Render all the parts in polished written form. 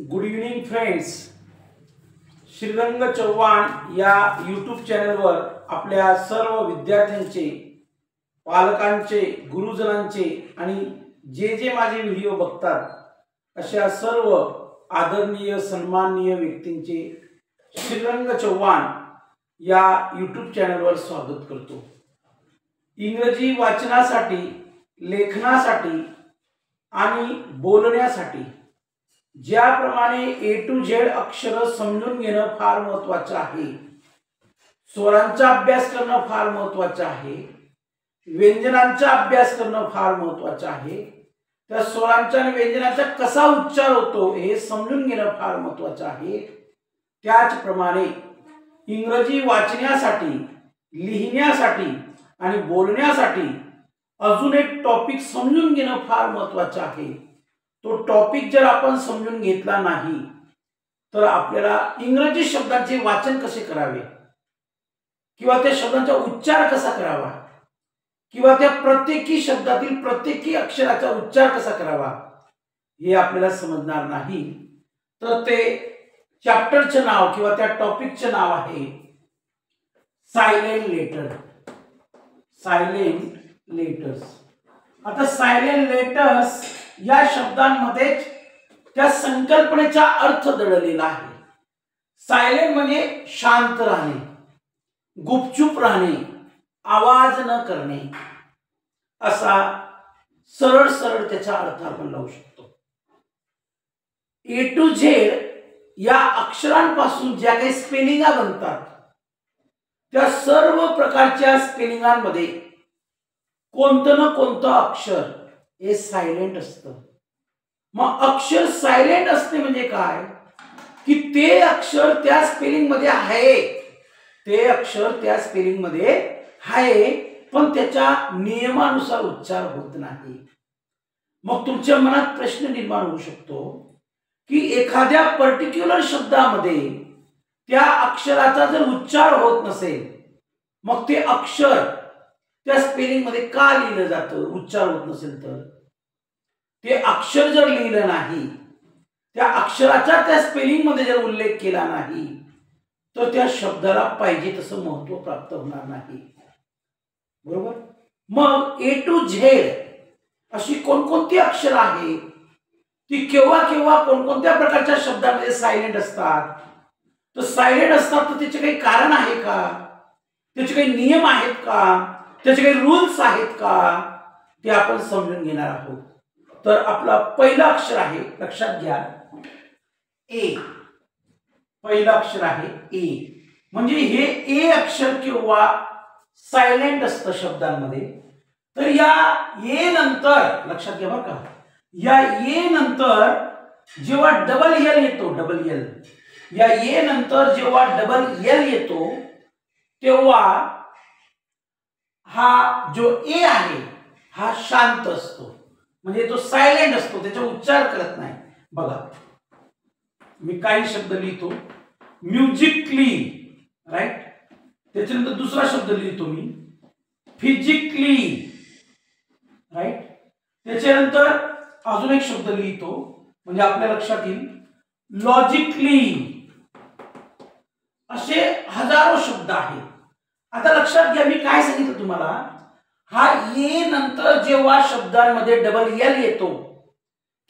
Good evening friends. Shrirang Chavan या YouTube चॅनलवर आपल्या सर्व विद्यार्थ्यांचे, पालकांचे, गुरुजनांचे आणि जे माझे व्हिडिओ बघतात अशा सर्व आदरणीय सन्माननीय व्यक्तींचे श्रीरंग चव्हाण या यूट्यूब चॅनलवर स्वागत करतो. इंग्रजी वाचनासाठी, लेखनासाठी आणि बोलण्यासाठी ज्याप्रमाणे ए टू झेड अक्षर समजून घेणं फार महत्त्वाचं आहे, स्वरांचा अभ्यास करणं फार महत्त्वाचं आहे, व्यंजनांचा अभ्यास करणं फार महत्त्वाचं आहे, त्या स्वरांचा आणि व्यंजनाचा कसा उच्चार होतो हे समजून घेणं फार महत्त्वाचं आहे. त्याचप्रमाणे इंग्रजी वाचण्यासाठी, लिहिण्यासाठी आणि बोलण्यासाठी अजून एक टॉपिक समजून घेणं फार महत्त्वाचं आहे. तो टॉपिक जर आपण समजून घेतला नाही तर आपल्याला इंग्रजी शब्दांचे वाचन कसे करावे किंवा त्या शब्दांचा उच्चार कसा करावा किंवा त्या प्रत्येकी शब्दातील प्रत्येकी अक्षराचा उच्चार कसा करावा हे आपल्याला समजणार नाही. तर ते चॅप्टरचे नाव किंवा त्या टॉपिकचे नाव आहे सायलेंट लेटर. Silent letters. आता सायलेंट लेटर्स या शब्दांमध्ये त्या संकल्पनेचा अर्थ दडलेला आहे. सायलेंट म्हणजे शांत राहणे, गुपचूप राहणे, आवाज न करणे, असा सरळ सरळ त्याचा अर्थ आपण लावू शकतो. ए टू झेड या अक्षरांपासून ज्या काही स्पेलिंगा बनतात त्या सर्व प्रकारच्या स्पेलिंगांमध्ये कोणतं ना कोणतं अक्षर हे सायलेंट असतं. मग अक्षर सायलेंट असते म्हणजे काय की ते अक्षर त्या स्पेलिंग मध्ये आहे, ते अक्षर त्या स्पेलिंग मध्ये आहे पण त्याच्या नियमानुसार उच्चार होत नाही. मग तुमच्या मनात प्रश्न निर्माण होऊ शकतो की एखाद्या पर्टिक्युलर शब्दामध्ये त्या अक्षराचा जर उच्चार होत नसेल मग ते अक्षर त्या स्पेलिंग मध्ये का लिहिलं जातं, उच्चार होत नसेल तर ते अक्षर जर लिहिलं नाही, त्या अक्षराचा त्या स्पेलिंग मध्ये जर उल्लेख केला नाही तर त्या शब्दाला पाहिजे तसं महत्त्व प्राप्त होणार नाही. बरोबर. मग ए टू झेड अशी कोणकोणती अक्षर आहेत ती केव्हा केव्हा कोणकोणत्या प्रकारच्या शब्दामध्ये सायलेंट असतात. तर सायलेंट असतात तर त्याचे काही कारण आहे का, त्याचे काही नियम आहेत का, त्याचे काही रूल्स आहेत का, ते आपण समजून घेणार आहोत. तर आपला पहिला अक्षर आहे, लक्षात घ्या, ए. पहिला अक्षर आहे ए. म्हणजे हे ए अक्षर किंवा सायलेंट असतं शब्दांमध्ये. तर या ए नंतर लक्षात घ्या बरं का, या ए नंतर जेव्हा डबल एल येतो, डबल एल, या ए नंतर जेव्हा डबल एल येतो तेव्हा हा जो ए आहे हा शांत असतो, म्हणजे तो सायलेंट असतो, त्याचा उच्चार करत नाही. बघा मी काही शब्द लिहितो, म्युझिकली, राईट. त्याच्यानंतर दुसरा शब्द लिहितो मी फिजिकली, राईट. त्याच्यानंतर अजून एक शब्द लिहितो म्हणजे आपल्या लक्षात येईल लॉजिकली. असे हजारो शब्द आहेत. आता लक्षात घ्या मी काय सांगितलं तुम्हाला, हा ए नंतर जेव्हा शब्दांमध्ये डबल एल येतो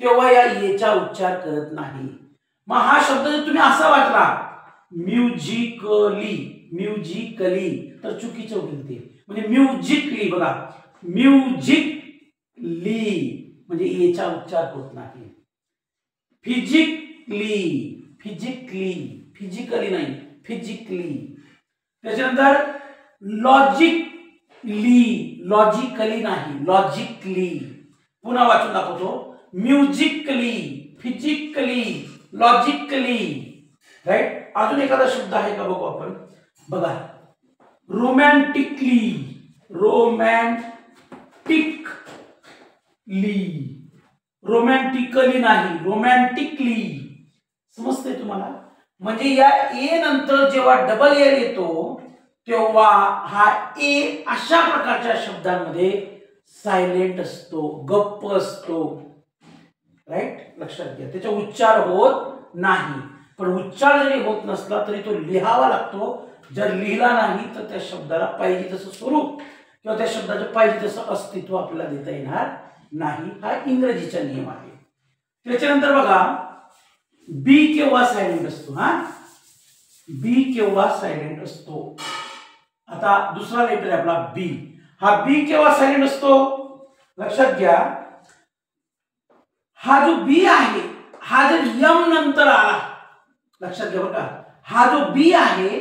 तेव्हा या एचा उच्चार करत नाही. मग हा शब्द जर तुम्ही असा वाचला म्युझिकली, म्युझिकली, तर चुकीचं होईल ते. म्हणजे म्युझिकली, बघा म्युझिकली म्हणजे एचा उच्चार होत नाही. फिजिकली, फिजिकली, फिजिकली नाही, फिजिकली. त्याच्यानंतर लॉजिकली, लॉजिकली नाही, लॉजिकली. पुन्हा वाचून दाखवतो, म्युझिकली, फिजिकली, लॉजिकली, राईट. अजून एखादा शब्द आहे का बघू आपण. बघा रोमॅन्टिकली, रोमॅन्टिकली, रोमॅन्टिकली नाही, रोमॅन्टिकली. समजतंय तुम्हाला. म्हणजे या ए नंतर जेव्हा डबल एल येतो तेव्हा हा ए अशा प्रकारच्या शब्दांमध्ये सायलेंट असतो, गप्प असतो, राईट. लक्षात घ्या, त्याचा उच्चार होत नाही, पण उच्चार जरी होत नसला तरी तो लिहावा लागतो. जर लिहिला नाही तर त्या शब्दाला पाहिजे तसं स्वरूप किंवा त्या शब्दाचं पाहिजे तसं अस्तित्व आपल्याला देता येणार नाही. हा इंग्रजीचा नियम आहे. त्याच्यानंतर बघा बी केव्हा सायलेंट असतो. बी केव्हा सायलेंट असतो. आता दुसरा लेटर आहे आपला बी. हा बी केव्हा सायलेंट असतो लक्षात घ्या. हा जो बी आहे हा जर यम नंतर आला, लक्षात घ्या बरं का, हा जो बी आहे,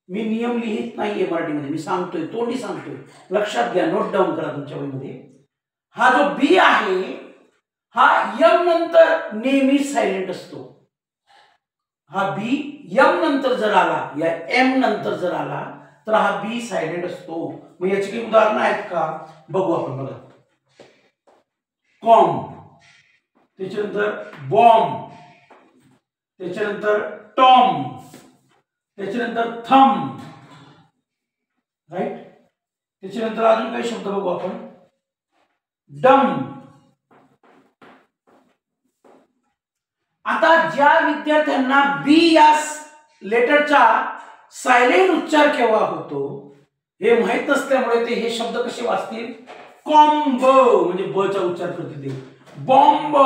मी नियम लिहित नाहीये मराठीमध्ये, मी सांगतोय, तोंडी सांगतोय, लक्षात घ्या, नोट डाऊन करा तुमच्या वहीमध्ये. हा जो बी आहे हा यम नंतर नेहमी सायलेंट असतो. हा बी यम नंतर जर आला या एम नंतर जर आला तर हा बी सायलेंट असतो. मग याची काही उदाहरणं आहेत का बघू आपण. बघा कॉम, त्याच्यानंतर बॉम्ब, त्याच्यानंतर टॉम, त्याच्यानंतर थंब, राईट. त्याच्यानंतर अजून काही शब्द बघू आपण. डम. आता ज्या विद्यार्थ्यांना बी या लेटरचा सायलेंट उच्चार केव्हा होतो हे माहित नसल्यामुळे ते हे शब्द कसे वाचतील. कॉम्ब म्हणजे ब चा उच्चार करते ते. बॉम्ब,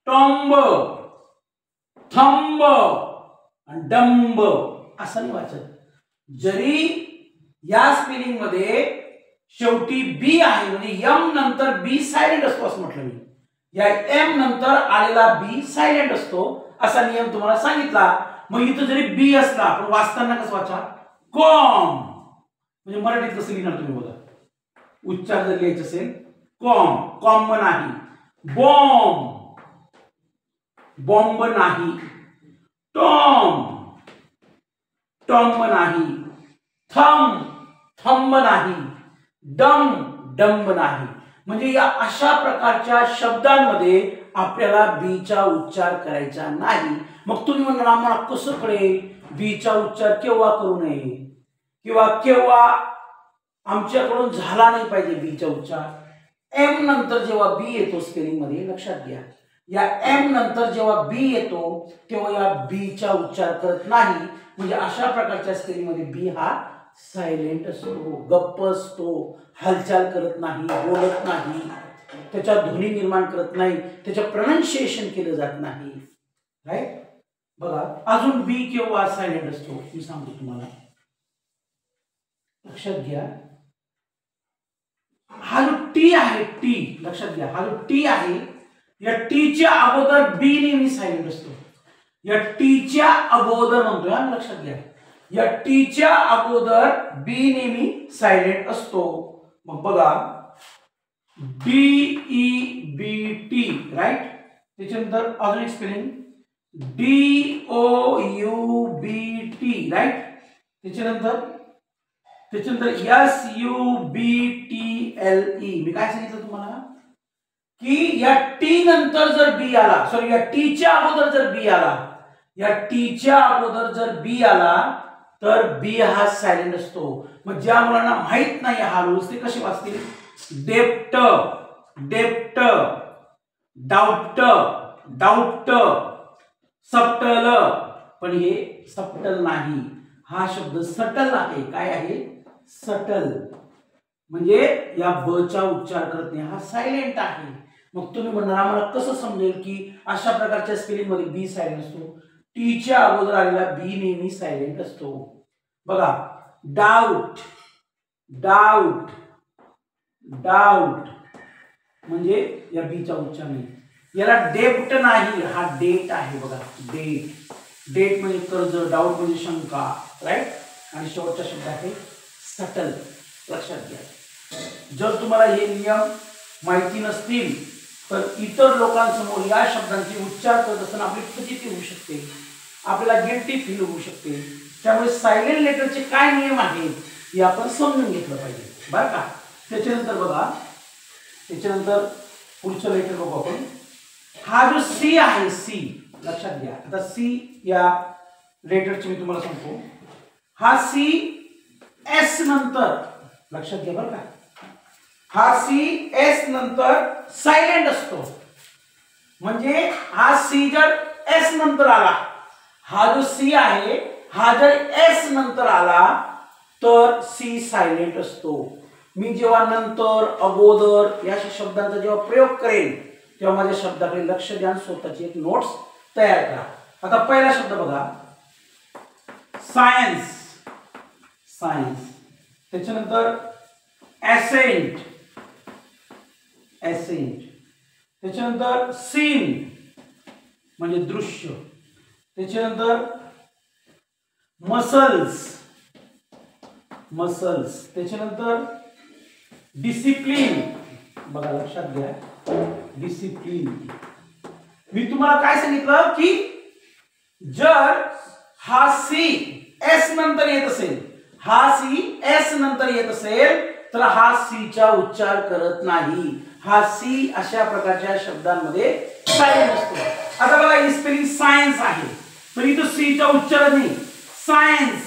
टॉम्ब, थंब आणि डंब असं नाही वाचत. जरी या स्पेलिंग मध्ये शेवटी बी आहे म्हणजे यम नंतर बी सायलेंट असतो असं म्हटलं मी. या एम नंतर आलेला बी सायलेंट असतो असा नियम तुम्हाला सांगितला. मग इथं जरी बी असला पण वाचताना कसं वाचा कॉम, म्हणजे मराठीत कसं लिहिणार तुम्ही बघा. उच्चार जर लिहायचं असेल कॉम, कॉम नाही. बॉम्ब, बॉम्ब नाही. टॉम, टॉम्ब नाही. थंब, थंब नाही. डम, डंब नाही. म्हणजे या अशा प्रकारच्या शब्दांमध्ये आपल्याला बीचा उच्चार करायचा नाही. मग तुम्ही म्हणणार आम्हाला कसं कळेल बीचा उच्चार केव्हा करू नये किंवा केव्हा आमच्याकडून झाला नाही पाहिजे बीचा उच्चार. एम नंतर जेव्हा बी येतो स्पेलिंग मध्ये, लक्षात घ्या, या एम नंतर जेव्हा बी येतो तेव्हा या बीचा उच्चार करत नाही. म्हणजे अशा प्रकारच्या स्पेलिंग मध्ये बी हा सायलेंट असतो, गप्प असतो, हालचाल करत नाही, बोलत नाही, त्याच्या ध्वनी निर्माण करत नाही, त्याचं प्रोनाउन्सिएशन केलं जात नाही. राईट. बघा अजून बी केव्हा सायलेंट असतो मी सांगतो तुम्हाला, लक्षात घ्या. हा जो टी आहे, टी लक्षात घ्या, हा जो टी आहे या टीच्या अगोदर बी नेहमी सायलेंट असतो. या टीच्या अगोदर म्हणतोय हा, लक्षात घ्या, या टीच्या अगोदर बी नेहमी सायलेंट असतो. मग बघा D E B T, right. त्याच्यानंतर अजून एक spelling D O U B T, right. त्याच्यानंतर S U B T L E. मी काय सांगितलं तुम्हाला की या टी नंतर जर बी आला, सॉरी या टीच्या अगोदर जर बी आला, या टीच्या अगोदर जर बी आला तर बी हा सायलेंट असतो. मग ज्या मुलांना माहित नाही हा रूल्स ते कसे वाचतील. डेप्ट, डेप्ट, डाउट, डाउट, सबटल, पण हे सबटल नाही, हा शब्द सटल आहे. काय आहे सटल, म्हणजे या ब चा उच्चार करत नाही, हा सायलेंट आहे. मग तुम्ही म्हणणार आम्हाला कसं समजेल की अशा प्रकारच्या स्पेलिंग मध्ये बी सायलेंट असतो. टीच्या अगोदर आलेला बी नेहमी सायलेंट असतो. बघा डाउट, डाउट, डाउट म्हणजे या बीचा उच्चार नाही. याला डेप्ट नाही, हा डेट आहे. बघा डेट, डेट म्हणजे कर्ज, डाऊट म्हणजे शंका, राईट. आणि शेवटचा शब्द आहे सटल, लक्षात घ्या. जर तुम्हाला हे नियम माहिती नसतील तर इतर लोकांसमोर या शब्दांचे उच्चार करत असताना आपली फजिती होऊ शकते, आपल्याला गिल्टी फील होऊ शकते. त्यामुळे सायलेंट लेटरचे काय नियम आहेत हे आपण समजून घेतलं पाहिजे, बरं का. त्याच्यानंतर बघा, त्याच्यानंतर पुढचं लेटर बघू आपण. हा जो सी आहे, सी लक्षात घ्या. आता सी या लेटरचे मी तुम्हाला सांगतो. हा सी एस नंतर, लक्षात घ्या बरं का, हा सी एस नंतर सायलेंट असतो. म्हणजे हा सी जर एस नंतर आला, हा जो सी आहे हा जर एस नंतर आला तर सी सायलेंट असतो. मी जेव्हा नंतर, अगोदर या शब्दांचा जेव्हा प्रयोग करेन तेव्हा माझ्या शब्दाकडे लक्ष द्या, स्वतःची एक नोट्स तयार करा. आता पहिला शब्द बघा, सायन्स. सायन्स. त्याच्यानंतर एसेंट. एसेंट. त्याच्यानंतर सीन म्हणजे दृश्य. त्याच्यानंतर मसल्स. मसल्स. त्याच्यानंतर डिसिप्लिन. बघा लक्षात घ्या, डिसिप्लिन. मी तुम्हाला काय सांगितलं की जर हा सी एस नंतर येत असेल, हा सी एस नंतर येत असेल तर हा सी चा उच्चार करत नाही. हा सी अशा प्रकारच्या शब्दांमध्ये सायलेंट असतो. आता बघा ही स्पेलिंग सायन्स आहे पण इथं सी चा उच्चार नाही. सायन्स.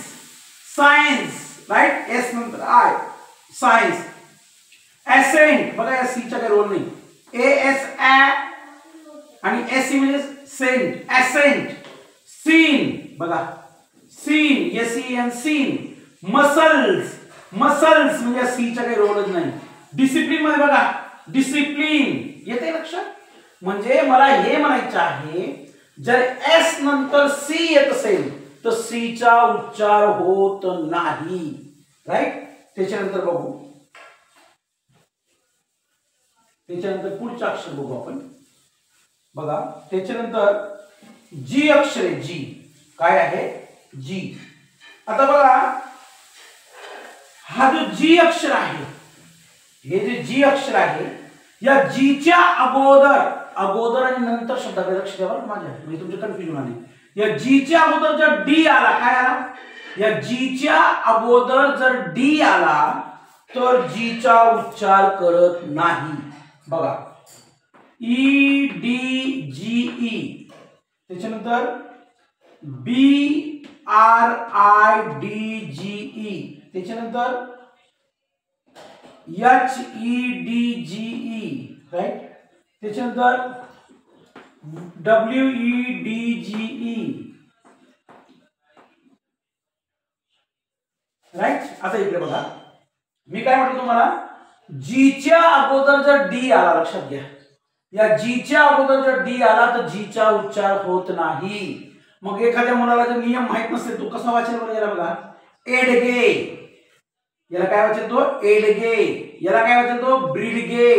सायन्स. राईट. एस नंतर आय. सायन्स. एसेंट. बघा या सी चा काही रोल नाही. ए एस आणि एस सी म्हणजे सेंट. एसेंट. सीन. बघा scene. S C N scene. Muscles. Muscles म्हणजे सी चा काही रोलच नाही. डिसिप्लिन मध्ये बघा डिसिप्लिन येते लक्षात. म्हणजे मला हे म्हणायचं आहे जर एस नंतर सी येत असेल तर सी चा उच्चार होत नाही. राईट. त्याच्यानंतर बघू, त्याच्यानंतर पुढचं अक्षर बघू आपण. बघा त्याच्यानंतर जी अक्षर आहे. जी काय आहे? जी. आता बघा हा जो जी अक्षर आहे, हे जे जी अक्षर आहे या जीच्या अगोदर, अगोदर आणि नंतर शब्दाकडे लक्ष द्या बरं माझ्या, म्हणजे तुमचे कन्फ्युजन आले. या जीच्या अगोदर जर डी आला, काय आला? या जीच्या अगोदर जर डी आला तर जीचा उच्चार करत नाही. बघा ई डी जी ई. त्याच्यानंतर B R I D G E. त्याच्यानंतर H E D G E. Right. त्याच्यानंतर W E D G E. Right. आता इकडे बघा मी काय म्हटलं तुम्हाला, जीच्या अगोदर जर डी आला, लक्षात घ्या या जीच्या अगोदर जर डी आला तर जीचा उच्चार होत नाही. मग एखाद्या मुलाला जर नियम माहित नसेल तो कसा वाचेल बरं? याला बघा एडगे. याला काय वाचेल तो? एडगे. याला काय वाचेल तो? ब्रीडगे.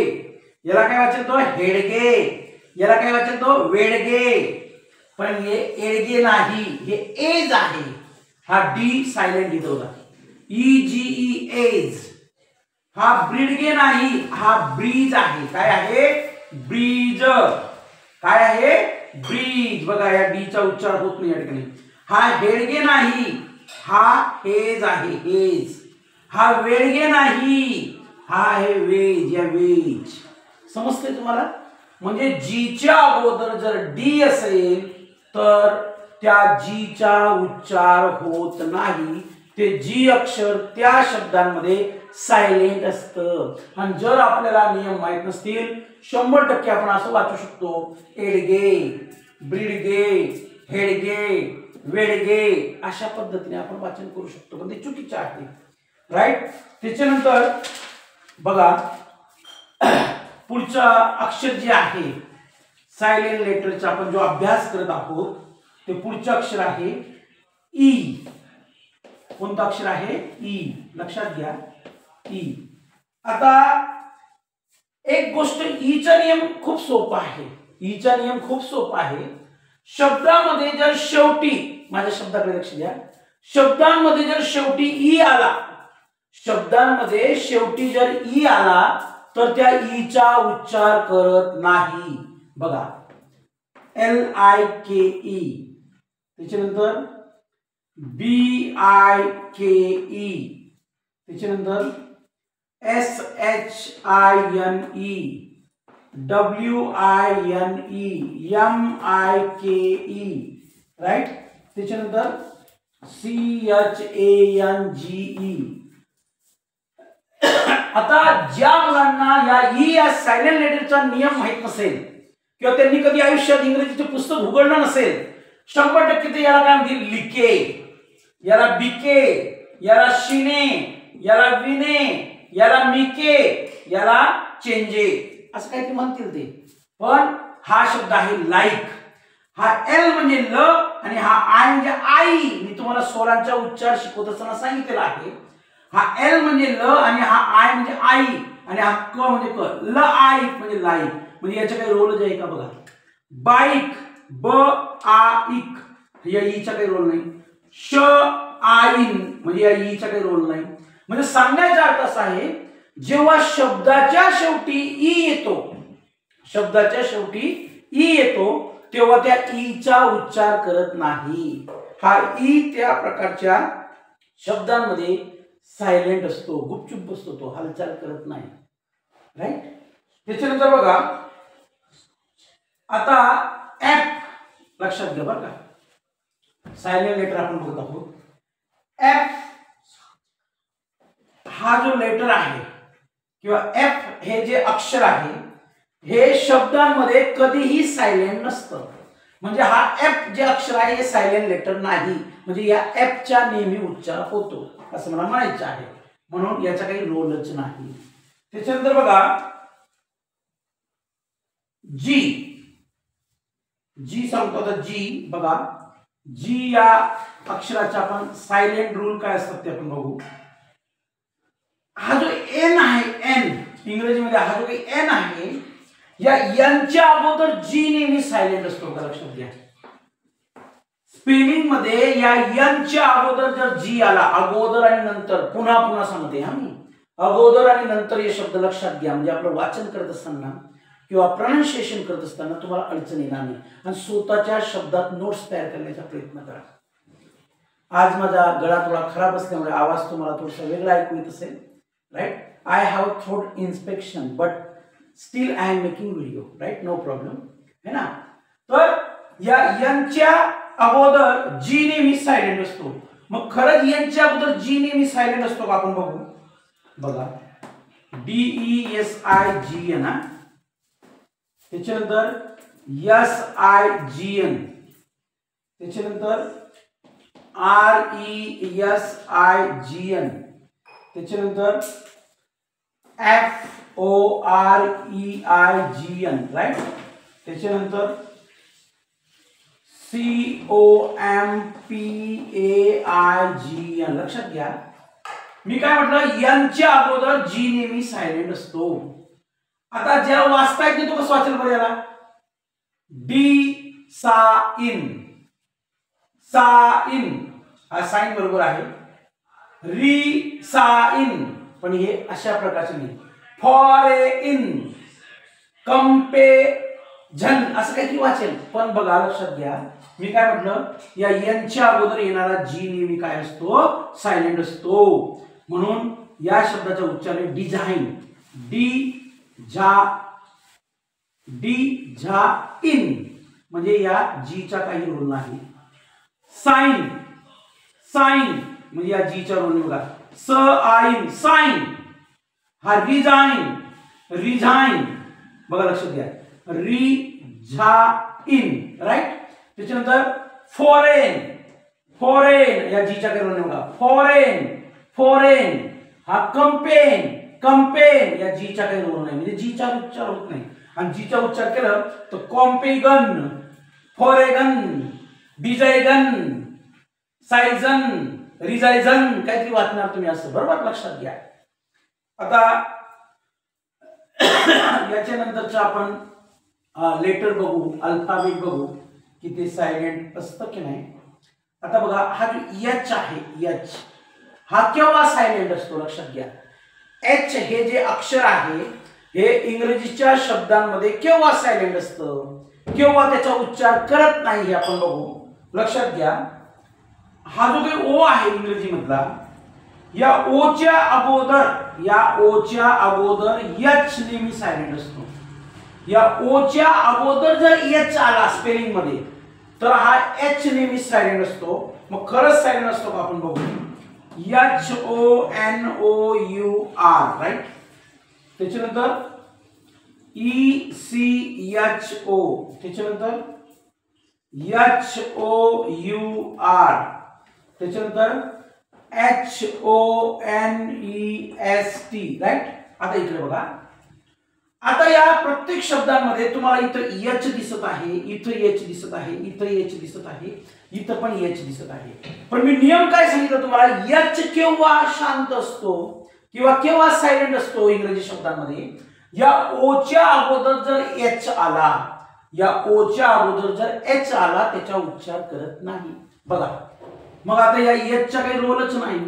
याला काय वाचेल तो? हेडगे. याला काय वाचेल तो? वेडगे. पण हे एडगे नाही, हे एज आहे. हा डी सायलेंट इथं होता. ई जी ई एज. हा ब्रीडगे नाही, हा ब्रीज आहे. काय आहे? ब्रीज. काय आहे? ब्रीज. बघा या डी चा उच्चार होत नाही या ठिकाणी. हा हेडगे नाही, हा हेज आहे. हेज. हा वेडगे नाही, हा आहे वेज. या वेज. समजते तुम्हाला? म्हणजे जीच्या अगोदर जर डी असेल तर त्या जीचा उच्चार होत नाही. ते जी अक्षर त्या शब्दांमध्ये सायलेंट असतं. आणि जर आपल्याला नियम माहित नसतील 100% आपण असं वाचू शकतो एडगे, ब्रीडगे, हेडगे, वेडगे. अशा पद्धतीने आपण वाचन करू शकतो पण ते चुकीचे आहे. राईट. त्याच्यानंतर बघा पुढचा अक्षर जे आहे सायलेंट लेटरचा आपण जो अभ्यास करत आहोत ते पुढचं अक्षर आहे ई. कोणतं अक्षर आहे? ई. लक्षात घ्या ई. आता एक गोष्ट, ईचा नियम खूप सोपा आहे. ईचा नियम खूप सोपा आहे. शब्दामध्ये जर शेवटी, माझ्या शब्दाकडे लक्ष द्या, शब्दांमध्ये जर शेवटी ई आला, शब्दांमध्ये शेवटी जर ई आला तर त्या ईचा उच्चार करत नाही. बघा LIKE. त्याच्यानंतर BIKE. त्याच्यानंतर SHINE, WINE, MIKE. राईट. त्याच्यानंतर CHANGE. आता ज्या मुलांना या ई या सायलेंट लेटरचा नियम माहित नसेल किंवा त्यांनी कधी आयुष्यात इंग्रजीचे पुस्तक उघडलं नसेल, 100% ते याला काय म्हणतील, लिके, याला बिके, याला शिने, याला विने, याला मिके, याला चेंजे, असं काहीतरी म्हणतील ते. पण हा शब्द आहे लाईक. हा एल म्हणजे ल आणि हा आय म्हणजे आई. मी तुम्हाला स्वरांचा उच्चार शिकवत असताना सांगितलेला आहे. हा एल म्हणजे ल आणि हा आय म्हणजे आई आणि हा क म्हणजे क. ल आय म्हणजे लाईक. म्हणजे याच्या काही रोल आहे का बघा. बाईक, ब आ इक, या ईचा काही रोल नाही. श आईन म्हणजे या ईचा काही रोल नाही. म्हणजे सांगण्याचा अर्थ असा आहे, जेव्हा शब्दाच्या शेवटी ई येतो, शब्दाच्या शेवटी ई येतो, तेव्हा त्या ईचा उच्चार करत नाही. हा ई त्या प्रकारच्या शब्दांमध्ये सायलेंट असतो, गुपचूप असतो, तो हालचाल करत नाही. राईट. त्याच्यानंतर बघा आता एफ लक्षात घ्या बरं का. सायलेंट लेटर आपण बघत आहोत. एफ हा जो लेटर आहे किंवा एफ हे जे अक्षर आहे, हे शब्दांमध्ये कधीही सायलेंट नसतं. म्हणजे हा एफ जे अक्षर आहे हे सायलेंट लेटर नाही. म्हणजे या एफचा नेहमी उच्चार होतो असं मला म्हणायचं आहे. म्हणून याचा काही रोलच नाही. त्याच्यानंतर बघा जी. जी सांगतो आता. जी बघा, जी या अक्षराचा आपण सायलेंट रूल काय असतात ते आपण बघू. हा जो एन आहे, एन इंग्रजीमध्ये हा जो काही एन आहे, या एनच्या अगोदर जी नेहमी सायलेंट असतो का लक्षात घ्या. स्पेलिंग मध्ये या एनच्या अगोदर जर जी आला, अगोदर आणि नंतर, पुन्हा पुन्हा सांगते हा मी, अगोदर आणि नंतर हे शब्द लक्षात घ्या. म्हणजे आपलं वाचन करत असताना किंवा प्रोनाउन्सिएशन करत असताना तुम्हाला अडचण येणार नाही आणि स्वतःच्या शब्दात नोट्स तयार करण्याचा प्रयत्न करा. आज माझा गळा थोडा खराब असल्यामुळे आवाज तुम्हाला थोडासा वेगळा ऐकू येत असेल. Right. I have throat inspection but still I am making video. Right. No problem है ना. तर या यांच्या अगोदर जी नेहमी सायलेंट असतो. मग खरंच यांच्या अगोदर जी नेहमी सायलेंट असतो का आपण बघू. बघा DESIGN, त्याच्यानंतर SIGN, त्याच्यानंतर RESIGN, त्याच्यानंतर FOREIGN. राईट. त्याच्यानंतर COMPAIGN. लक्षात घ्या. मी काय म्हटलं, यांच्या अगोदर जी नेहमी सायलेंट असतो. आता ज्याला वाचता येत नाही तो कसं वाचेल बरं याला. डी सा इन, सा इन हा साइन बरोबर आहे. री सा इन पण हे अशा प्रकारचे नाही. फॉर ए इन, कंपे झन असं काहीतरी वाचेल. पण बघा लक्षात घ्या, मी काय म्हटलं, या यांच्या अगोदर येणारा जी नेहमी काय असतो, सायलेंट असतो. म्हणून या शब्दाचा उच्चार आहे डिझाइन. डी झा इन म्हणजे या जीचा काही रोल नाही. साइन, साइन म्हणजे या जीचा रोल नाही. बघा स आइन, साइन. हा रिझाइन, रिझाइन बघा लक्षात घ्या. रिझाइन. राईट. त्याच्यानंतर फॉरेन, फॉरेन या जीचा काही रोल नाही. बघा फॉरेन, फॉरेन. हा कंपेन, कंपेन या जीचा काही रोल नाही. म्हणजे जीचा उच्चार होत नाही. आणि जीचा उच्चार केला तर कॉम्पेगन, फॉरेगन, डिझायगन, सायझन, रिझायझन काहीतरी वाचणार तुम्ही असं. बरोबर लक्षात घ्या. आता याच्या नंतरचं आपण लेटर बघू, अल्फाबेट बघू की ते सायलेंट असतं की नाही. आता बघा हा जो एच आहे, एच हा केव्हा सायलेंट असतो लक्षात घ्या. एच हे जे अक्षर आहे हे इंग्रजीच्या शब्दांमध्ये केव्हा सायलेंट असतं, केव्हा त्याचा उच्चार करत नाही हे आपण बघू. लक्षात घ्या. हा जो काही ओ आहे इंग्रजी मधला, या ओच्या अगोदर, या ओच्या अगोदर एच नेहमी सायलेंट असतो. या ओच्या अगोदर जर एच आला स्पेलिंग मध्ये तर हा एच नेहमी सायलेंट असतो. मग खरंच सायलेंट असतो का आपण बघू. HONOUR. राईट. त्याच्यानंतर ECHO, त्याच्यानंतर HOUR, त्याच्यानंतर HONEST, राईट. आता इकडे बघा, आता या प्रत्येक शब्दांमध्ये तुम्हाला इथं एच दिसत आहे, इथं एच दिसत आहे, इथं एच दिसत आहे, इथं पण एच दिसत आहे. पण मी नियम काय सांगितलं तुम्हाला, एच केव्हा शांत असतो किंवा केव्हा सायलेंट असतो इंग्रजी शब्दांमध्ये, या ओच्या अगोदर जर एच आला, या ओच्या अगोदर जर एच आला त्याचा उच्चार करत नाही. बघा मग आता या एचचा काही रोलच नाही.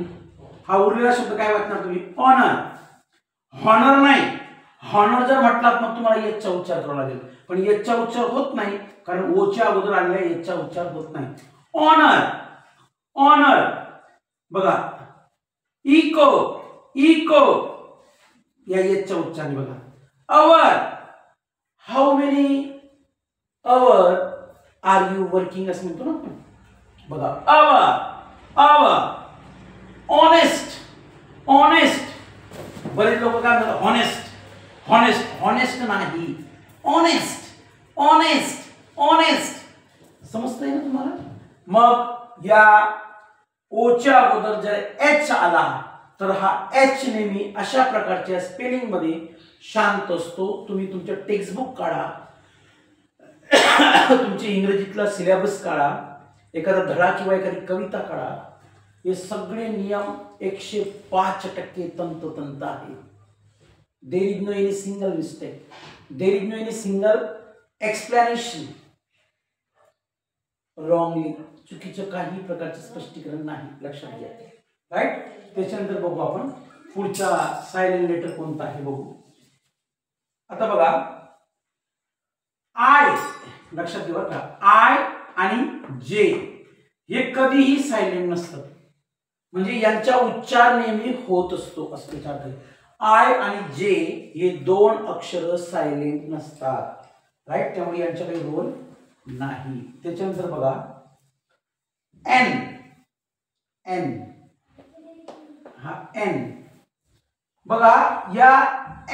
हा उरलेला शब्द काय वाचणार तुम्ही, ऑनर. हॉनर नाही, हॉनर जर म्हटलात मग तुम्हाला एचचा उच्चार करावा लागेल, पण एचचा उच्चार होत नाही कारण ओच्या अगोदर आलेल्या एचचा उच्चार होत नाही. Honour, honour. बघा इको, इको, या एचचा उच्चार बघा. Hour, how many hour are you working असं म्हणतो ना आपण. बघा अवर, अवर. Honest, honest. बरेच लोक काय म्हणतात ऑनेस्ट, हॉनेस्ट. हॉनेस्ट नाही, ऑनेस्ट, ऑनेस्ट, ऑनेस्ट. समजतंय ना तुम्हाला. मग या ओच्या अगोदर जर एच आला तर हा एच नेहमी अशा प्रकारच्या स्पेलिंग मध्ये शांत असतो. तुम्ही तुमच्या टेक्स्टबुक काढा, तुमचे इंग्रजीतला सिलेबस काढा, एखादा धडा किंवा एखादी कविता काढा. हे सगळे नियम 105% तंतोतंत आहे. There is no any single mistake, there is no any single explanation wrongly. चुकीचं काही प्रकारचं स्पष्टीकरण नाही, लक्षात घ्या. राईट. त्याच्यानंतर बघू आपण पुढचा सायलेंट लेटर कोणता आहे बघू. आता बघा आय, लक्षात घ्या बरं का, आय आणि जे हे कधीही सायलेंट नसतात, म्हणजे यांचा उच्चार नेहमी होत असतो असं त्याचा अर्थ. आय आणि जे हे दोन अक्षर सायलेंट नसतात, राईट. त्यामुळे यांचा काही रोल नाही. त्याच्यानंतर बघा एन, एन, हा एन. बघा या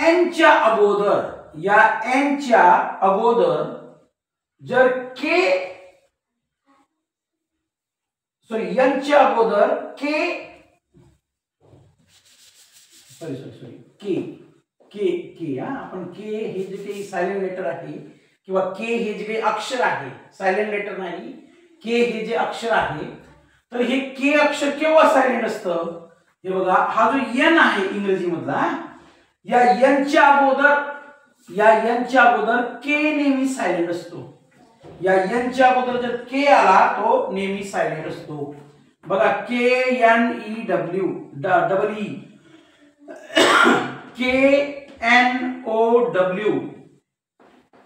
एनच्या अगोदर, या एनच्या अगोदर जर के, सॉरी एनच्या अगोदर के, सॉरी सॉरी सॉरी के, के, के. आपण के हे जे काही सायलेंट लेटर आहे किंवा के हे जे काही अक्षर आहे, सायलेंट लेटर नाही, के हे जे अक्षर आहे, तर हे के अक्षर केव्हा सायलेंट असतं हे बघा. हा जो एन आहे इंग्रजी मधला, या एनच्या अगोदर, या एनच्या अगोदर के नेहमी सायलेंट असतो. या एनच्या अगोदर जर के आला तो नेहमी सायलेंट असतो. बघा KNEW, double E, KNOW,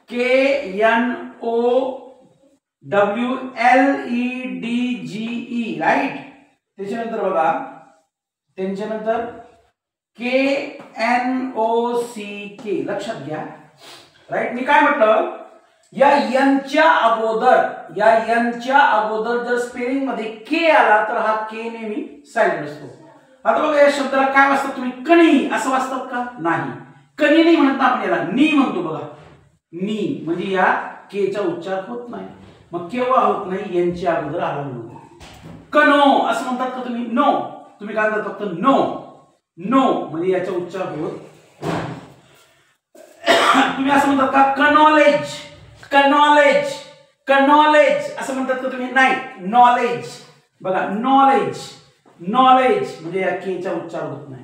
KNOWLEDGE, right. त्याच्यानंतर बघा, त्यांच्यानंतर KNOCK, लक्षात घ्या. राईट. मी काय म्हटलं, या यनच्या अगोदर, या यनच्या अगोदर जर स्पेलिंग मध्ये के आला तर हा के नेहमी सायलेंट असतो. आता बघा या शब्दाला काय वाचतात तुम्ही, कणी असं वाचतात का, नाही. कणी नाही म्हणत आपण, याला नी म्हणतो. बघा नी, म्हणजे या के चा उच्चार होत नाही. मग केव्हा होत नाही, यांच्या अगोदर आला म्हणून. कनो असं म्हणतात का तुम्ही, नो. तुम्ही काय म्हणतात फक्त नो, नो म्हणजे याचा उच्चार होत. तुम्ही असं म्हणतात का कनॉलेज, कनॉलेज, कनॉलेज असं म्हणतात का तुम्ही, नाही. नॉलेज. बघा नॉलेज, नॉलेज म्हणजे या के चा उच्चार होत नाही.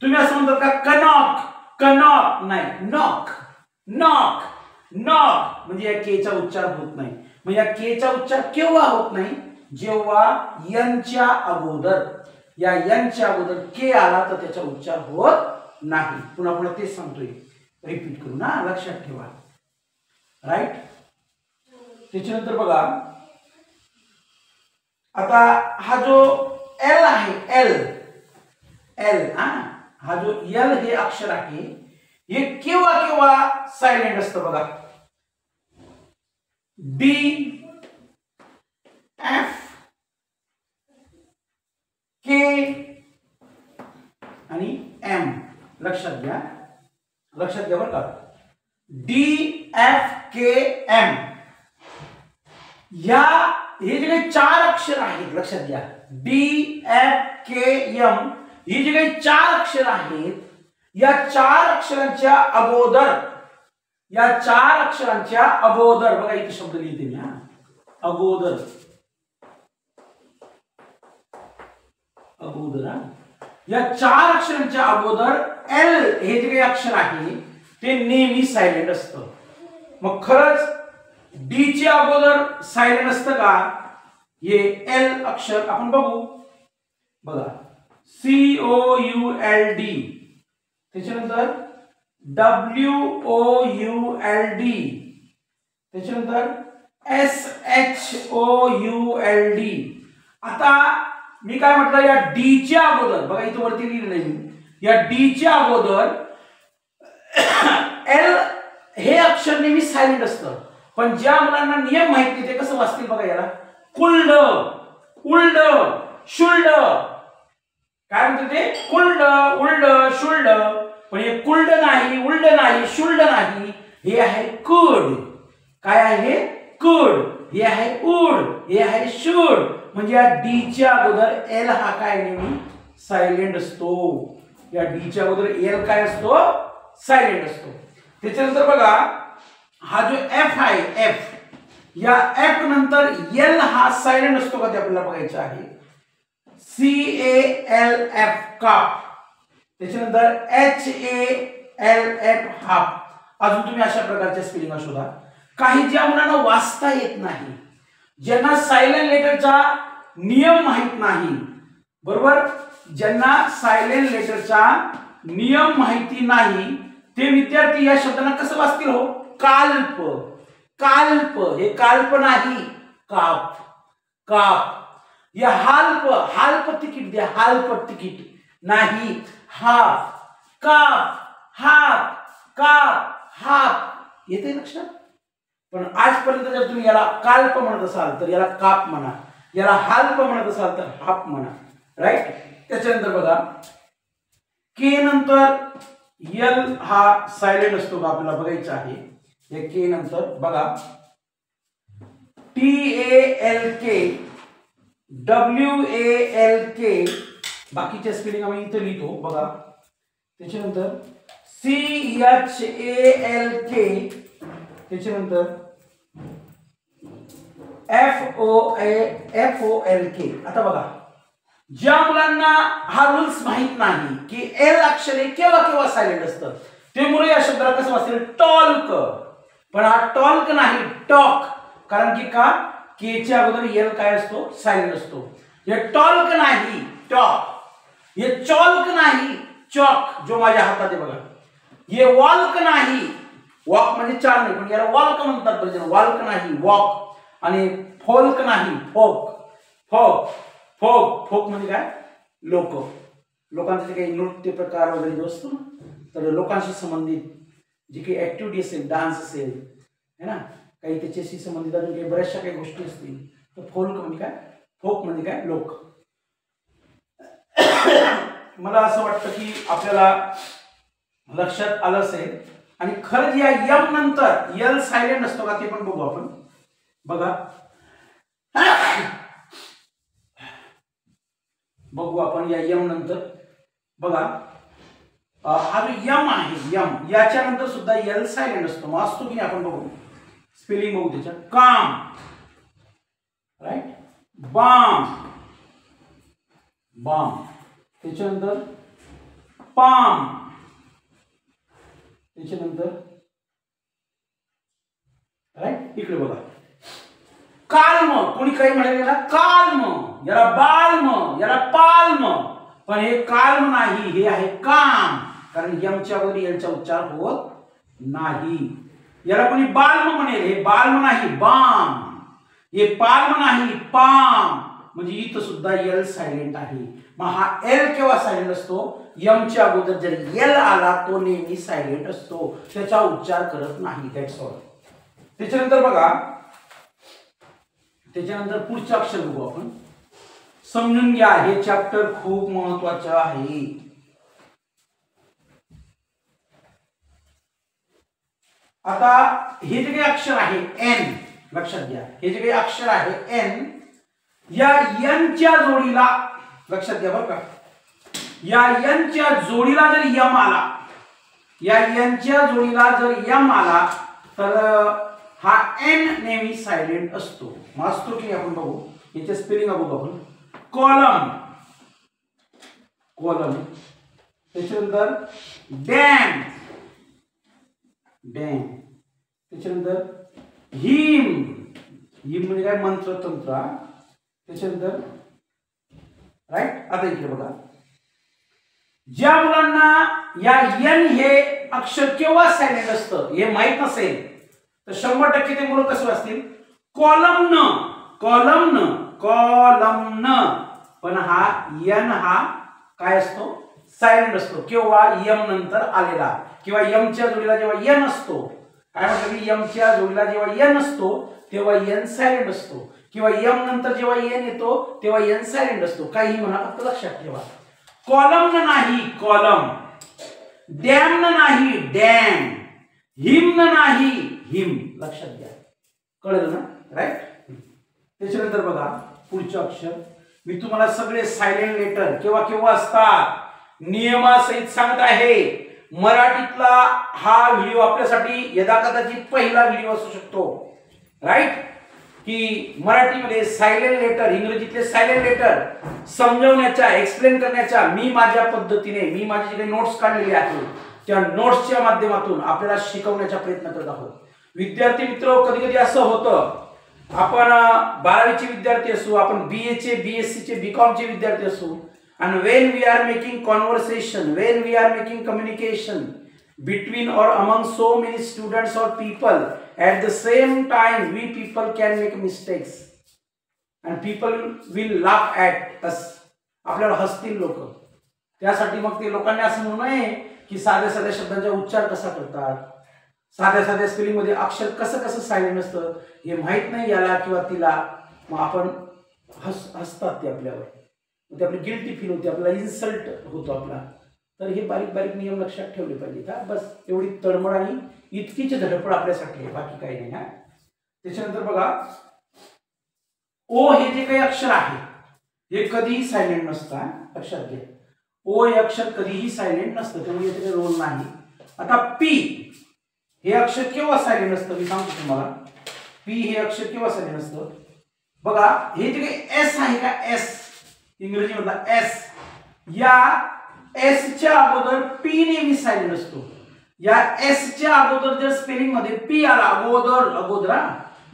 तुम्ही असं म्हणतात का कनॉक, कनॉक, नाही. नॉक, नॉक, नॉक म्हणजे या के चा उच्चार होत नाही. मग या के चा उच्चार केव्हा होत नाही, जेव्हा यनच्या अगोदर, या यनच्या अगोदर के आला तर त्याचा उच्चार होत नाही. पुन्हा पुन्हा तेच सांगतोय, रिपीट करू ना, लक्षात ठेवा. राईट. त्याच्यानंतर बघा आता हा जो एल आहे, एल, एल, हा जो एल हे अक्षर आहे हे केव्हा केव्हा सायलेंट असतं बघा. डी, एफ, के आणि एम, लक्षात घ्या, लक्षात घ्या बरं का. DFKM या हे जे काही 4 अक्षर आहेत लक्षात घ्या, DFKM ही जी काही 4 अक्षर आहेत, या 4 अक्षरांच्या अगोदर, या 4 अक्षरांच्या अगोदर बघा इथे शब्द लिहिते मी, अगोदर, अगोदर या 4 अक्षरांच्या अगोदर L हे जे काही अक्षर आहे ते नेहमी सायलेंट असतं. मग खरंच D च्या अगोदर सायलेंट असतं का? हे L अक्षर आपण बघू, बघा COULD, त्याच्यानंतर WOULD, त्याच्यानंतर SHOULD. आता मी काय म्हटलं, या D च्या अगोदर बघा इथे वरती लिहिलेलं आहे, या D च्या अगोदर L हे अक्षर नेहमी सायलेंट असतं. पण ज्या मुलांना नियम माहित नाही ते कसं वाचतील बघा, याला कुल्ड, उल्ड, शुल्ड, काय म्हणते ते, कुल्ड, उल्ड, शुल्ड. पण हे कुल्ड नाही, उल्ड नाही, शुल्ड नाही, हे आहे कुड. काय आहे? कुड. हे आहे उड, हे आहे शुड. म्हणजे या डी च्या अगोदर एल हा काय नेहमी सायलेंट असतो. या डी च्या अगोदर एल काय असतो? सायलेंट असतो. त्याच्यानंतर बघा हा जो एफ आहे, एफ, या एफ नंतर एल हा सायलेंट असतो का ते आपल्याला बघायचं आहे. CALF काप, त्याच्यानंतर HALF हाफ. अजून तुम्ही अशा प्रकारच्या स्पेलिंग शोधा. काही ज्या मुलांना वाचता येत नाही, ज्यांना सायलेंट लेटरचा नियम माहित नाही, बरोबर, ज्यांना सायलेंट लेटरचा नियम माहिती नाही, ते विद्यार्थी या शब्दांना कसं वाचतील हो? Calf, calf. हे काल्प नाही, काप, काप. या हाल्प, हाल्प तिकीट द्या, हाल्प तिकीट नाही, हाफ, काप, हाफ, काप, हाफ. येते लक्षात? पण आजपर्यंत जर तुम्ही याला काल्प म्हणत असाल तर याला काप म्हणा, याला हाल्प म्हणत असाल तर हाफ म्हणा, राईट. त्याच्यानंतर बघा के नंतर एल हा सायलेंट असतो का आपल्याला बघायचं आहे. या के नंतर बघा TALK, WALK, बाकीच्या स्पेलिंग आम्ही इथे लिहितो बघा. त्याच्यानंतर CHALK, त्याच्यानंतर FOLK. आता बघा ज्या मुलांना हा रूल्स माहित नाही की एल अक्षर हे केव्हा केव्हा सायलेंट असतं, ते मुलं या शब्दाला कसं वाचतील? टॉल्क. पण हा टॉल्क नाही, टॉक. कारण की का? के च्या अगोदर एल काय असतो? सायलेंट असतो. हे टॉल्क नाही, टॉक. हे चॉल्क नाही, चॉक, जो माझ्या हातात आहे बघा. हे वॉल्क नाही, वॉक म्हणजे चाल नाही, पण याला वॉल्क म्हणतात बरं. वॉल्क नाही, वॉक. आणि फोल्क नाही, फोक, फोक, फोक. फोक म्हणजे काय? लोक. लोकांचे जे काही नृत्य प्रकार वगैरे जो असतो ना, तर लोकांशी संबंधित जी काही ऍक्टिव्हिटी असेल, डान्स असेल, है ना, काही त्याच्याशी संबंधित अजून काही बऱ्याचशा काही गोष्टी असतील, तर फोल्क म्हणजे काय? फोक म्हणजे काय? लोक. मला असं वाटतं की आपल्याला लक्षात आलं असेल. आणि खरंच या यम नंतर यल सायलेंट असतो का ते पण बघू आपण. बघा बघू आपण या यम नंतर. बघा हा जो यम आहे, यम, याच्या नंतर सुद्धा यल सायलेंट असतो. मग असतो की नाही आपण बघू, स्पेलिंग बघू त्याच्या. काम, राईट, बाम, बाम. त्याच्यानंतर पाम, त्याच्यानंतर राईट, इकडे बघा काल्म. कोणी काही म्हणाले ना काल्म, याला बाल्म, याला पाल्म. पण हे काल्म नाही, हे आहे काम. कारण यमच्या अगोदर एलचा उच्चार होत नाही. याला कोणी बाल्म म्हणेल, हे बाल्म नाही, बाम. हे पाल्म नाही, पाम. म्हणजे इथं सुद्धा एल सायलेंट आहे. मग हा एल केव्हा सायलेंट असतो? यमच्या अगोदर जर एल आला तो नेहमी सायलेंट असतो, त्याचा उच्चार करत नाही. That's all. त्याच्यानंतर बघा, त्याच्यानंतर पुढचं अक्षर बघू आपण. समजून घ्या, हे चॅप्टर खूप महत्वाचं आहे. आता हे जे काही अक्षर आहे एन, लक्षात घ्या, हे जे काही अक्षर आहे एन, या एन च्या जोडीला, लक्षात घ्या बरं का, या एन च्या जोडीला जर यम आला, या एन च्या जोडीला जर यम आला तर हा एन नेहमी सायलेंट असतो. मग असतो की आपण बघू, याचे स्पेलिंग बघू आपण. कॉलम, कॉलम, त्याच्यानंतर डॅम, डॅम, त्याच्यानंतर हिम, हिम म्हणजे काय, मंत्र तंत्र. त्याच्यानंतर राईट. आता इकडे बघा, ज्या मुलांना या एन हे अक्षर केव्हा सायलेंट असतं हे माहित नसेल तर 100% ते मुलं कसे असतील, कॉलमन, कॉलमन, कॉलमन. पण हा एन हा काय असतो, सायलेंट असतो. केव्हा, यम नंतर आलेला, किंवा यम च्या जोडीला जेव्हा एन असतो, काय म्हटलं की यम च्या जोडीला जेव्हा एन असतो तेव्हा एन सायलेंट असतो, किंवा यम नंतर जेव्हा एन येतो तेव्हा एन सायलेंट असतो. काही म्हणा, फक्त लक्षात ठेवा. कॉलम नाही कॉलम, डॅम नाही डॅम, हिम नाही हिम. लक्षात घ्या, कळलं ना, राईट. त्याच्यानंतर बघा पुढचे अक्षर, मी तुम्हाला सगळे सायलेंट लेटर केव्हा केव्हा असतात नियमासहित सांगत आहे. मराठीतला हा व्हिडिओ आपल्यासाठी यदाकदाचित पहिला व्हिडिओ असू शकतो, राईट. की मराठीमध्ये सायलेंट लेटर, इंग्रजीतले सायलेंट लेटर समजवण्याच्या, एक्सप्लेन करण्याच्या मी माझ्या पद्धतीने, मी माझे जे नोट्स काढलेले आहेत त्या नोट्सच्या माध्यमातून आपल्याला शिकवण्याचा प्रयत्न करत आहोत. विद्यार्थी मित्र, कधी कधी असं होतं, आपण 12वीचे विद्यार्थी असू, आपण BA चे, BSc चे, BCom चे विद्यार्थी असू, and when we are making conversation, when we are making communication between or among so many students or people, at the same time we people can make mistakes and people will laugh at us. आपल्याला हसतील लोक. त्यासाठी मग ते लोकांनी असं म्हणू नये की साध्या साध्या शब्दांचा उच्चार कसा करतात, साध्या साध्या स्पेलिंग मध्ये अक्षर कसं कसं सायलेंट असतं हे माहित नाही याला किंवा तिला, मग आपण हसतात ते आपल्यावर, ते आपली गिल्टी फील होते, आपल्याला इन्सल्ट होतो आपला. तर हे बारीक बारीक नियम लक्षात ठेवले पाहिजे का, बस एवढी तळमळ आणि इतकीच धडपड आपल्यासाठी आहे, बाकी काही नाही. हा, त्याच्यानंतर बघा, ओ हे जे काही अक्षर आहे हे कधीही सायलेंट नसतं, लक्षात घ्या. ओ हे अक्षर कधीही सायलेंट नसतं, त्यामुळे याचे रोल नाही. आता पी हे अक्षर केव्हा सायलेंट असतं मी सांगतो तुम्हाला. पी हे अक्षर केव्हा सायलेंट असतं बघा, हे जे काही एस आहे का, एस इंग्रजी मधला एस, या एस च्या अगोदर पी नेहमी सायलेंट असतो. या एस च्या अगोदर जर स्पेलिंग मध्ये पी आला, अगोदर अगोदर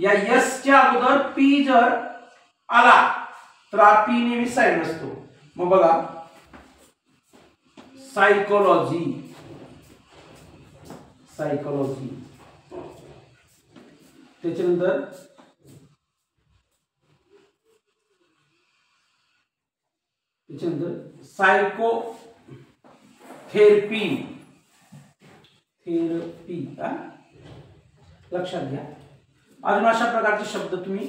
या एस च्या अगोदर पी जर आला तर पी नेहमी सायलेंट असतो. मग बघा, सायकोलॉजी, सायकोलॉजी, त्याच्यानंतर सायको थेरपी, थेरपी. लक्षात घ्या, अजून अशा प्रकारचे शब्द तुम्ही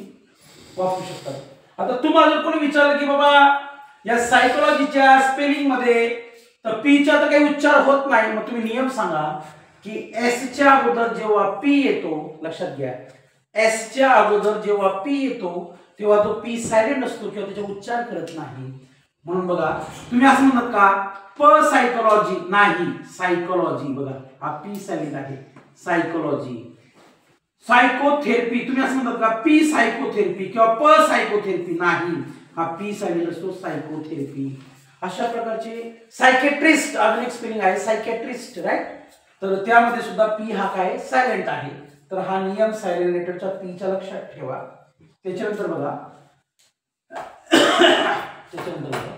वापरू शकता. आता तुम्हाला जर कोणी विचारलं की बाबा या सायकोलॉजीच्या स्पेलिंग मध्ये तर पी चा तर काही उच्चार होत नाही, मग तुम्ही नियम सांगा की एस च्या अगोदर जेव्हा पी येतो, लक्षात घ्या, एस च्या अगोदर जेव्हा पी येतो तेव्हा तो पी सायलेंट असतो किंवा त्याचा उच्चार करत नाही. म्हणून बघा, तुम्ही असं म्हणत का प सायकोलॉजी नाही, सायकोलॉजी, बघा हा पी सायलेंट आहे, सायकोलॉजी. सायकोथेरपी तुम्ही असं म्हणतात का पी सायकोथेरपी किंवा प सायकोथेरपी नाही, हा पी सायलेंट असतो, सायकोथेरपी. अशा प्रकारचे सायकेट्रिस्ट, अजून एक स्पेलिंग आहे सायकेट्रिस्ट, राईट. तर त्यामध्ये सुद्धा पी हा काय सायलेंट आहे. तर हा नियम सायलेंट लेटरच्या पीच्या लक्षात ठेवा. त्याच्यानंतर बघा, त्याच्यानंतर बघा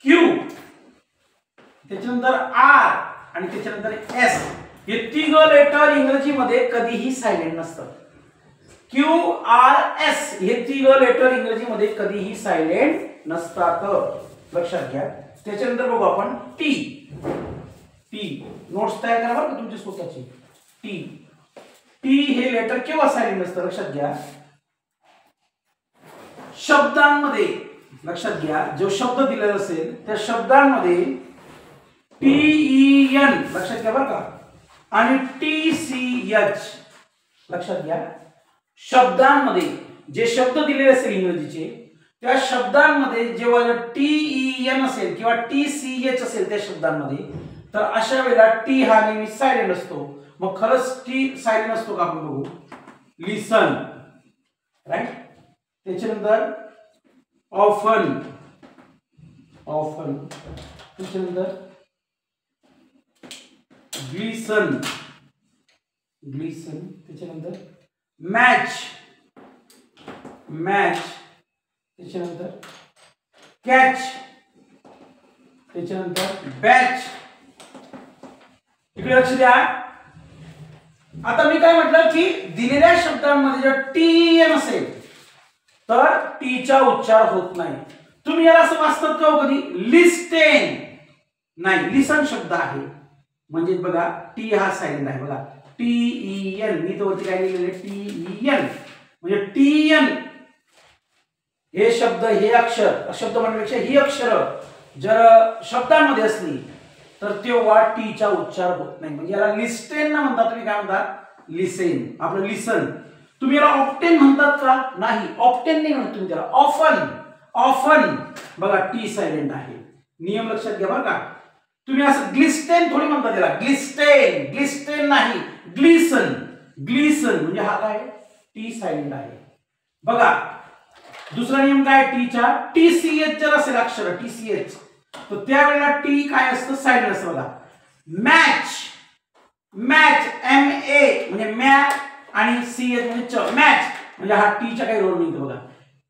क्यू, त्याच्यानंतर आर आणि त्याच्यानंतर एस, हे तिघ लेटर इंग्रजीमध्ये कधीही सायलेंट नसतात. क्यू आर एस हे तिघ लेटर इंग्रजीमध्ये कधीही सायलेंट नसतात, लक्षात घ्या. त्याच्यानंतर बघू आपण टी. टी नोट्स तयार करा बरं का तुमची स्वतःची. टी, टी हे लेटर केव्हा सायलेंट असतं लक्षात घ्या, शब्दांमध्ये, लक्षात घ्या, जो शब्द दिलेला असेल त्या शब्दांमध्ये TEN, लक्षात घ्या बरं का, आणि TCH. लक्षात घ्या, शब्दांमध्ये जे शब्द दिलेले असेल इंग्रजीचे, त्या शब्दांमध्ये जेव्हा TEN असेल किंवा TCH असेल त्या शब्दांमध्ये, तर अशा वेळेला टी हा नेहमी सायलेंट असतो. मग खरंच टी सायलेंट असतो का आपण बघू. लिसन, राईट. त्याच्यानंतर ऑफन, ऑफन. त्याच्यानंतर ग्लिसन, ग्लिसन. त्याच्यानंतर मॅच, मॅच. त्याच्यानंतर कॅच. त्याच्यानंतर बॅच. इकडे लक्ष द्या. आता मी काय म्हटलं की दिलेल्या शब्दांमध्ये जर TN असेल तर टीचा उच्चार होत नाही. तुम्ही याला असं वाचतात का कधी. लिस्टेन नाही, लिसन शब्द आहे म्हणजे बघा टी हा सायलेंट आहे. बघा TEN, मी तो वरती काय लिहिलेले TEN म्हणजे TN. हे शब्द, हे अक्षर, शब्द म्हणण्यापेक्षा ही अक्षर जर शब्दांमध्ये असली तर तेव्हा टीचा उच्चार होत नाही. म्हणजे याला लिस्टेन ना म्हणतात. तुम्ही काय म्हणता, लिसेन. आपलं लिसन. तुम्ही याला ऑप्टेन म्हणतात का, नाही, ऑप्टेन नाही म्हणत तुम्ही त्याला. Often, often. बघा टी सायलेंट आहे. नियम लक्षात घ्या बरं का. तुम्ही असं ग्लिस्टेन थोडी म्हणता त्याला. ग्लिस्टेन, ग्लिस्टेन नाही, ग्लिसन, ग्लिसन. म्हणजे हा काय, टी सायलेंट आहे. बघा दुसरा नियम काय टीचा. TCH जर असेल अक्षर TCH तर त्यावेळेला टी काय असतं, सायलेंट असतं. बघा मॅच, मॅच MA म्हणजे मॅ आणि CH म्हणजे च, मॅच म्हणजे हा टीचा काही रोल नाही. बघा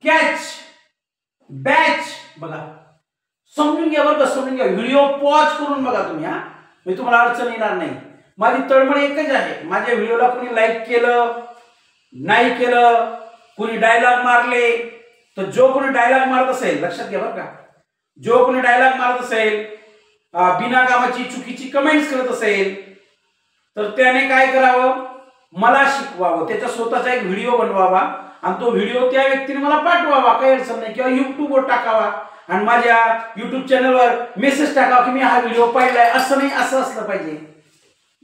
कॅच, बॅच. बघा समजून घ्या बरं का, समजून घ्या. व्हिडिओ पॉज करून बघा तुम्ही, हा मी तुम्हाला अडचण येणार नाही. माझी तळमळ एकच आहे, माझ्या व्हिडिओला कोणी लाईक केलं नाही केलं, कोणी डायलॉग मारले, तर जो कोणी डायलॉग मारत असेल लक्षात घ्या बरं का, जो कोणी डायलॉग मारत असेल, बिना कामाची चुकीची कमेंट्स करत असेल, तर त्याने काय करावं, मला शिकवावं, त्याचा स्वतःचा एक व्हिडिओ बनवावा आणि तो व्हिडिओ त्या व्यक्तीने मला पाठवावा, काही अडचण नाही, किंवा युट्यूबवर टाकावा आणि माझ्या युट्यूब चॅनलवर मेसेज टाकावा की मी हा व्हिडिओ पाहिलाय. असं नाही, असं असलं पाहिजे.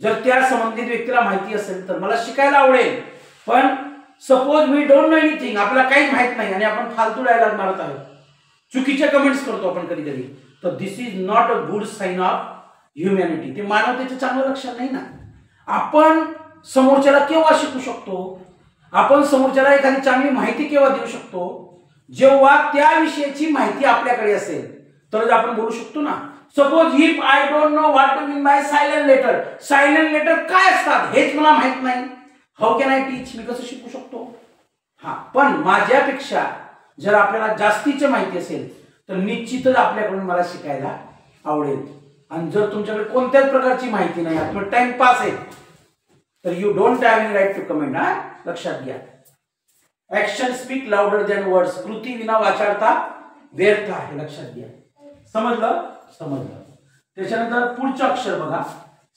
जर त्या संबंधित व्यक्तीला माहिती असेल तर मला शिकायला आवडेल. पण suppose we don't know anything, आपल्याला काहीच माहित नाही आणि आपण फालतू डायलॉग मारत आहोत, चुकीच्या कमेंट्स करतो आपण कधी कधी, तर this is not a good sign of humanity. ते मानवतेचं चांगलं लक्षण नाही ना. आपण समोरच्याला केव्हा शिकू शकतो, आपण समोरच्याला एखादी चांगली माहिती केव्हा देऊ शकतो, जेव्हा त्या विषयाची माहिती आपल्याकडे असेल तरच आपण बोलू शकतो ना. Suppose if I don't know what to mean by silent letter, silent letter काय असतात हेच मला माहित नाही, हाऊ कॅन आय टीच, मी कसं शिकू शकतो. हा, पण माझ्यापेक्षा जर आपल्याला जास्तीची माहिती असेल तर निश्चितच आपल्याकडून मला शिकायला आवडेल. आणि जर तुमच्याकडे कोणत्याच प्रकारची माहिती नाही, आपलं टाइमपास आहे, तर you don't have any right to comment. हा लक्षात घ्या. Action speak louder than words, कृती विना वाचाळता व्यर्थ आहे, लक्षात घ्या. समजलं, समजलं. त्याच्यानंतर पुढचं अक्षर बघा,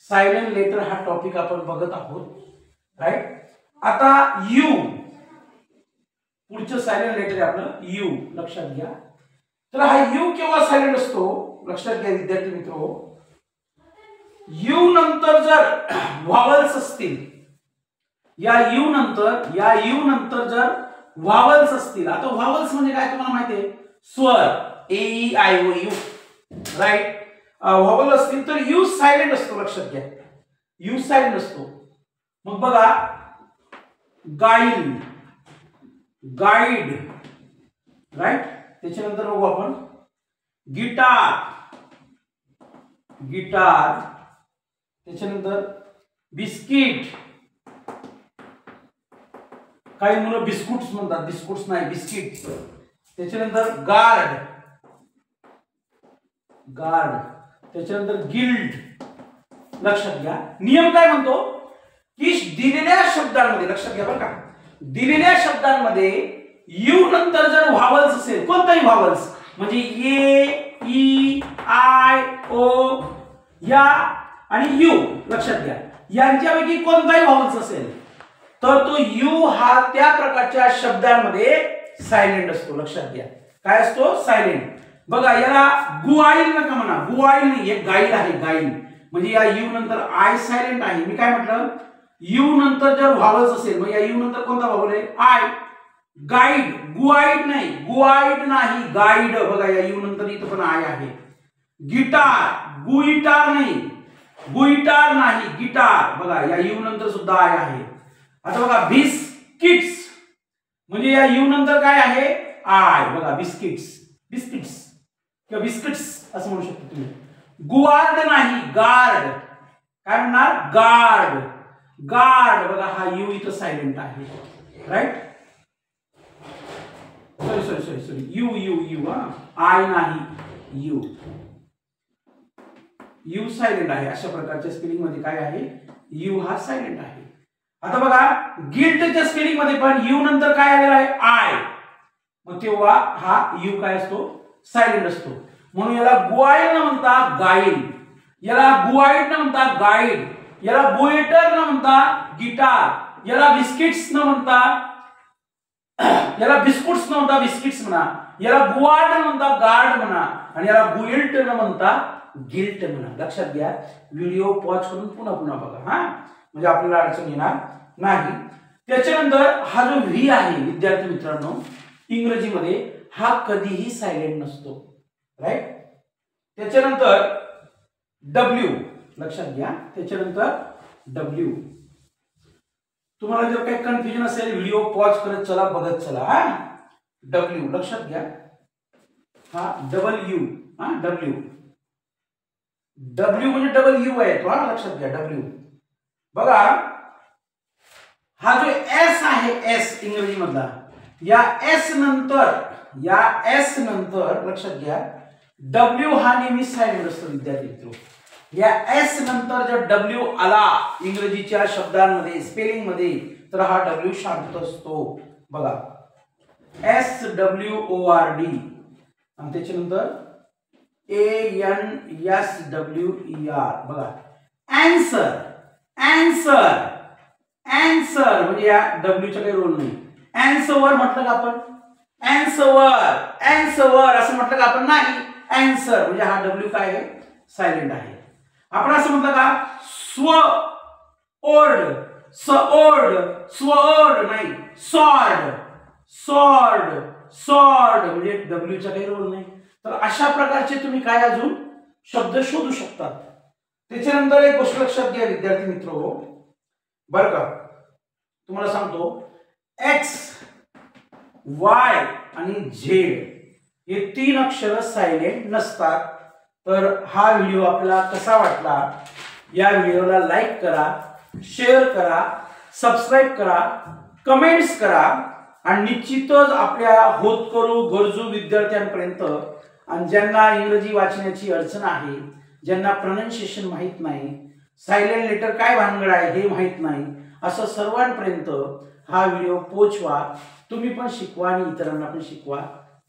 सायलेंट लेटर हा टॉपिक आपण बघत आहोत, राईट. आता यू, पुढचं सायलेंट लेटर आहे आपलं यू, लक्षात घ्या. तर हा यू केव्हा सायलेंट असतो, लक्षात घ्या विद्यार्थी मित्रो. यू नंतर जर व्हावल्स असतील, या यू नंतर जर व्हावल्स असतील, आता व्हावल्स म्हणजे काय तुम्हाला माहिती आहे, स्वर, AEIOU, राईट. व्हावल असतील तर यू सायलेंट असतो, लक्षात घ्या. यू सायलेंट असतो. मग बघा गाईड, गाईड, राईट. त्याच्यानंतर बघू आपण गिटार, गिटार. त्याच्यानंतर बिस्किट, काही मुलं बिस्कुट्स म्हणतात, बिस्कुट्स नाही बिस्किट. त्याच्यानंतर गार्ड, गार्ड. त्याच्यानंतर गिल्ड, लक्षात घ्या. नियम काय म्हणतो की दिलेल्या शब्दांमध्ये, लक्षात घ्या बरं का, दिलेल्या शब्दांमध्ये यू नंतर जर व्हावल्स असेल, कोणताही व्हावल्स म्हणजे AEIO या आणि यू, लक्षात घ्या, यांच्यापैकी कोणताही व्हावल्स असेल तर तो यू हा त्या प्रकारच्या शब्दांमध्ये सायलेंट असतो, लक्षात घ्या. काय असतो, सायलेंट. बघा याला गुआईल नका म्हणा, गुआईल नाही, एक गाईल आहे, गाईल. म्हणजे या यू नंतर आय सायलेंट आहे. मी काय म्हटलं, यू नंतर जर व्हावल्स असेल मग या यू नंतर कोणता व्हावल आहे, आय. गाईड, गुआईड नाही, गुआईड नाही, गाईड. बघा या यू नंतर इथं पण आय आहे. गिटार, गुइटार नाही, गुइटार नाही, गिटार. बघा या यू नंतर सुद्धा आय आहे. आता बघा बिस्किट्स, म्हणजे या यू नंतर काय आहे, आय. बघा बिस्किट्स, बिस्किट्स किंवा बिस्किट्स असं म्हणू शकतो तुम्ही. गुआर्ड नाही, गार्ड. काय म्हणणार, गार्ड, गार्ड. बघा हा यू इथं सायलेंट आहे. Right, sorry sorry sorry sorry, you you you, I नाही, यू. यू सायलेंट आहे. अशा प्रकारच्या स्पेलिंग मध्ये काय आहे, यू हा सायलेंट आहे. आता बघा गिल्टच्या स्पेलिंग मध्ये पण यू नंतर काय आलेला आहे, आय. मग तेव्हा हा यू काय असतो, सायलेंट असतो. म्हणून याला गुआईल न म्हणता गाईल, याला गुआईड न म्हणता गाईड, याला गुएटर न म्हणता गिटार, याला बिस्किट्स न म्हणता, याला बिस्कुट्स न म्हणता बिस्किट्स म्हणा, याला गुआर्ड न म्हणता गार्ड म्हणा, आणि याला गुइल्ट न म्हणता गिल्ट म्हणा. लक्षात घ्या, व्हिडिओ पॉज करून पुन्हा पुन्हा बघा, हा, म्हणजे आपल्याला अडचण येणार नाही. त्याच्यानंतर हा जो व्ही आहे विद्यार्थी मित्रांनो, इंग्रजीमध्ये हा कधीही सायलेंट नसतो. राईट. त्याच्यानंतर डब्ल्यू, लक्षात घ्या, त्याच्यानंतर डब्ल्यू. तुम्हाला जर काही कन्फ्युजन असेल व्हिडिओ पॉज करत चला, बघत चला. हा डब्ल्यू लक्षात घ्या, हा डबल यू, हा डब्ल्यू. डब्ल्यू म्हणजे डबल यू आहे तो, हा लक्षात घ्या, डब्ल्यू. बघा हा जो एस आहे, एस इंग्रजी मधला, या एस नंतर, या एस नंतर लक्षात घ्या डब्ल्यू हा नेहमी सायलेंट असतो विद्यार्थी मित्र. या एस नंतर जर डब्ल्यू आला इंग्रजीच्या शब्दांमध्ये, स्पेलिंग मध्ये, तर हा डब्ल्यू शांत असतो. बघा S W O R D, आणि त्याच्यानंतर ANSWER. बघा आन्सर, आन्सर, आन्सर, म्हणजे या डब्ल्यूचा काही रोल नाही. आन्सर म्हटलं का आपण, आन्सर, आन्सर असं म्हटलं का आपण, नाही. आन्सर म्हणजे हा डब्ल्यू काय आहे, सायलेंट आहे. आपण असं म्हटलं का स्व ओर्ड, सओर्ड, स्वओर्ड नाही, सॉर्ड, सॉर्ड, सॉर्ड म्हणजे डब्ल्यूचा काही रोल नाही. तर अशा प्रकारचे तुम्ही काय अजून शब्द शोधू शकता. त्याच्यानंतर एक गोष्ट लक्षात घ्या विद्यार्थी मित्र, बरं का, तुम्हाला सांगतो एक्स, वाय आणि झेड हे 3 अक्षर सायलेंट नसतात. तर हा व्हिडिओ आपल्याला कसा वाटला, या व्हिडिओला लाईक करा, शेअर करा, सबस्क्राईब करा, कमेंट्स करा, आणि निश्चितच आपल्या होतकरू गरजू विद्यार्थ्यांपर्यंत, आणि ज्यांना इंग्रजी वाचण्याची अडचण आहे, ज्यांना प्रोनाउन्सिएशन माहित नाही, सायलेंट लेटर काय भानगड आहे हे माहित नाही, असं सर्वांपर्यंत हा व्हिडिओ पोहोचवा. तुम्ही पण शिकवा आणि इतरांना पण शिकवा.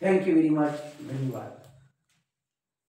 Thank you very much. धन्यवाद.